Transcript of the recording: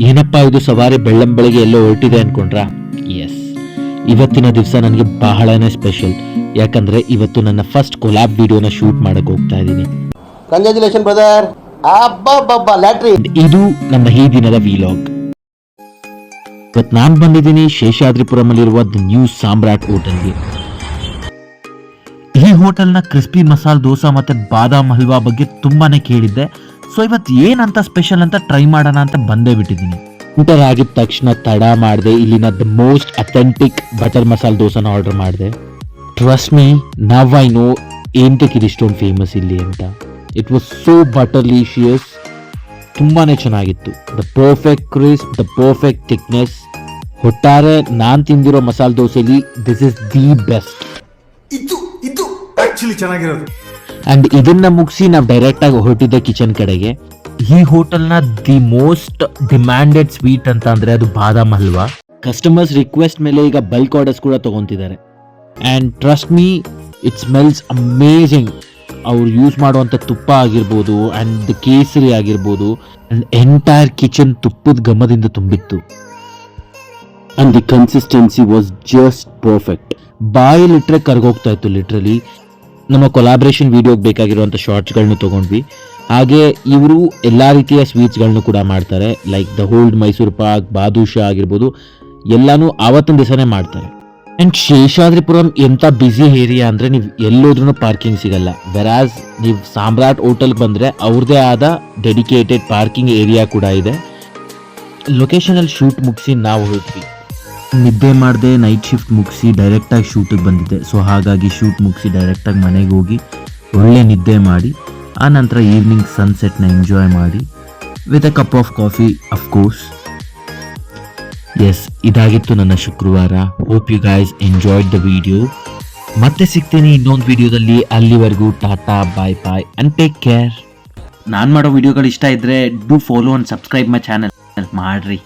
ಏನಪ್ಪಾ ಇದು ಸವಾರಿ ಬೆಳ್ಳಂಬೆಳಗ್ಗೆ ಎಲ್ಲೋ ಹೊರಟಿದೆ ಅನ್ಕೊಂಡ್ರ? ಎಸ್, ಇವತ್ತಿನ ದಿವಸ ನನಗೆ ಬಹಳನೇ ಸ್ಪೆಷಲ್. ಯಾಕಂದ್ರೆ ಇವತ್ತು ನನ್ನ ಫಸ್ಟ್ ಕೊಲಾಬ್ ವಿಡಿಯೋನ ಶೂಟ್ ಮಾಡಕ್ ಹೋಗ್ತಾ ಇದ್ದೀನಿ. Congratulation brother. ಇದು ನನ್ನ ಈ ದಿನದ ವಿಲಾಗ್. ಇವತ್ತು ನಾನು ಬಂದಿದ್ದೀನಿ ಶೇಷಾದ್ರಿಪುರಂ ಅಲ್ಲಿರುವ ದ ನ್ಯೂ ಸಾಮ್ರಾಟ್ ಹೋಟೆಲ್ಗೆ. ಈ ಹೋಟೆಲ್ನ ಕ್ರಿಸ್ಪಿ ಮಸಾಲ ದೋಸಾ ಮತ್ತೆ ಬಾದಾಮ್ ಹಲ್ವಾ ಬಗ್ಗೆ ತುಂಬಾನೇ ಕೇಳಿದ್ದೆ. ಸೊ ಇವತ್ತು ಏನಂತ ಸ್ಪೆಷಲ್ ಅಂತ ಟ್ರೈ ಮಾಡೋಣ ಅಂತ ಬಂದೇ ಬಿಟ್ಟಿದ್ದೀನಿ. ಎಂಟರ್ ಆಗಿದ ತಕ್ಷಣ ತಡ ಮಾಡಿದೆ, ಇಲ್ಲಿನ the most authentic butter masala ದೋಸಾನ ಆರ್ಡರ್ ಮಾಡಿದೆ. Trust me, now I know ಏನಕ್ಕೆ ಇದಿಷ್ಟೊಂದು ಫೇಮಸ್ ಇಲ್ಲಿ ಅಂತ. ಇಟ್ ವಾಸ್ ಸೋ ಬಟರ್ಲಿಶಿಯಸ್, ತುಂಬಾನೇ ಚೆನ್ನಾಗಿತ್ತು. The perfect crisp, the perfect thickness. ಒಟ್ಟಾರೆ ನಾನು ತಿಂದಿರೋ ಮಸಾಲ ದೋಸೆಲಿ ದಿಸ್ ಇಸ್ ದಿ ಬೆಸ್ಟ್. ಇದು ಆಕ್ಚುಲಿ ಚೆನ್ನಾಗಿರೋದು. ಅಂಡ್ ಇದನ್ನ ಮುಗಿಸಿ ನಾವು ಡೈರೆಕ್ಟ್ ಆಗಿ ಹೊರಟಿದ್ದೆ ಕಿಚನ್ ಕಡೆಗೆ. ಈ ಹೋಟೆಲ್ನ ದಿ ಮೋಸ್ಟ್ ಡಿಮ್ಯಾಂಡೆಡ್ ಸ್ವೀಟ್ ಅಂತ ಅಂದ್ರೆ ಅದು ಬಾದಾಮ್ ಹಲ್ವಾ. ಕಸ್ಟಮರ್ಸ್ ರಿಕ್ವೆಸ್ಟ್ ಮೇಲೆ ಈಗ ಬಲ್ಕ್ ಆರ್ಡರ್ಸ್ ಕೂಡ ತಗೊಂತಿದ್ದಾರೆ. And trust me, it smells amazing. ಅವ್ರು ಯೂಸ್ ಮಾಡುವಂಥ ತುಪ್ಪ ಆಗಿರ್ಬೋದು ಅಂಡ್ ಕೇಸರಿ ಆಗಿರ್ಬೋದು, ಅಂಡ್ ಎಂಟೈರ್ ಕಿಚನ್ ತುಪ್ಪದ ಘಮದಿಂದ ತುಂಬಿತ್ತು. And the consistency was just perfect. ಬಾಯಲ್ಲಿಟ್ರೆ ಕರ್ಗೋಗ್ತಾ ಇತ್ತು ಲಿಟ್ರಲಿ. ನಮ್ಮ ಕೊಲಾಬ್ರೇಷನ್ ವಿಡಿಯೋಗೆ ಬೇಕಾಗಿರುವಂಥ ಶಾರ್ಟ್ಸ್ಗಳನ್ನ ತೊಗೊಂಡ್ವಿ. ಹಾಗೆ ಇವರು ಎಲ್ಲ ರೀತಿಯ ಸ್ವೀಟ್ಸ್ಗಳನ್ನು ಕೂಡ ಮಾಡ್ತಾರೆ. Like the hold Mysore pak, badusha ಆಗಿರ್ಬೋದು, ಎಲ್ಲಾನು ಆವತ್ತಿನ ದಿವಸನೇ ಮಾಡ್ತಾರೆ. ಆ್ಯಂಡ್ ಶೇಷಾದ್ರಿಪುರಂ ಎಂಥ ಬ್ಯುಸಿ ಏರಿಯಾ ಅಂದರೆ ನೀವು ಎಲ್ಲೋದ್ರೂ ಪಾರ್ಕಿಂಗ್ ಸಿಗಲ್ಲ. ವೆರಾಸ್ ನೀವು ಸಾಮ್ರಾಟ್ ಹೋಟೆಲ್ಗೆ ಬಂದರೆ ಅವ್ರದ್ದೇ ಆದ ಡೆಡಿಕೇಟೆಡ್ ಪಾರ್ಕಿಂಗ್ ಏರಿಯಾ ಕೂಡ ಇದೆ. ಲೊಕೇಶನಲ್ಲಿ ಶೂಟ್ ಮುಗಿಸಿ ನಾವು ಹೋದ್ವಿ. ನಿದ್ದೆ ಮಾಡಿದೆ, ನೈಟ್ ಶಿಫ್ಟ್ ಮುಗಿಸಿ ಡೈರೆಕ್ಟಾಗಿ ಶೂಟಿಗೆ ಬಂದಿದ್ದೆ. ಸೊ ಹಾಗಾಗಿ ಶೂಟ್ ಮುಗಿಸಿ ಡೈರೆಕ್ಟಾಗಿ ಮನೆಗೆ ಹೋಗಿ ಒಳ್ಳೆ ನಿದ್ದೆ ಮಾಡಿ ಆ ನಂತರ ಈವ್ನಿಂಗ್ ಸನ್ಸೆಟ್ನ ಎಂಜಾಯ್ ಮಾಡಿ with a cup of coffee of course. Yes, ಇದಾಗಿತ್ತು ನನ್ನ ಶುಕ್ರವಾರ. Hope you guys enjoyed the video. ಮತ್ತೆ ಸಿಗ್ತೀನಿ ಇನ್ನೊಂದು ವಿಡಿಯೋದಲ್ಲಿ. ಅಲ್ಲಿವರೆಗೂ tata, bye bye and take care. ನಾನು ಮಾಡೋ ವಿಡಿಯೋಗಳು ಇಷ್ಟ ಇದ್ದರೆ do follow and subscribe my channel ಮಾಡ್ರಿ.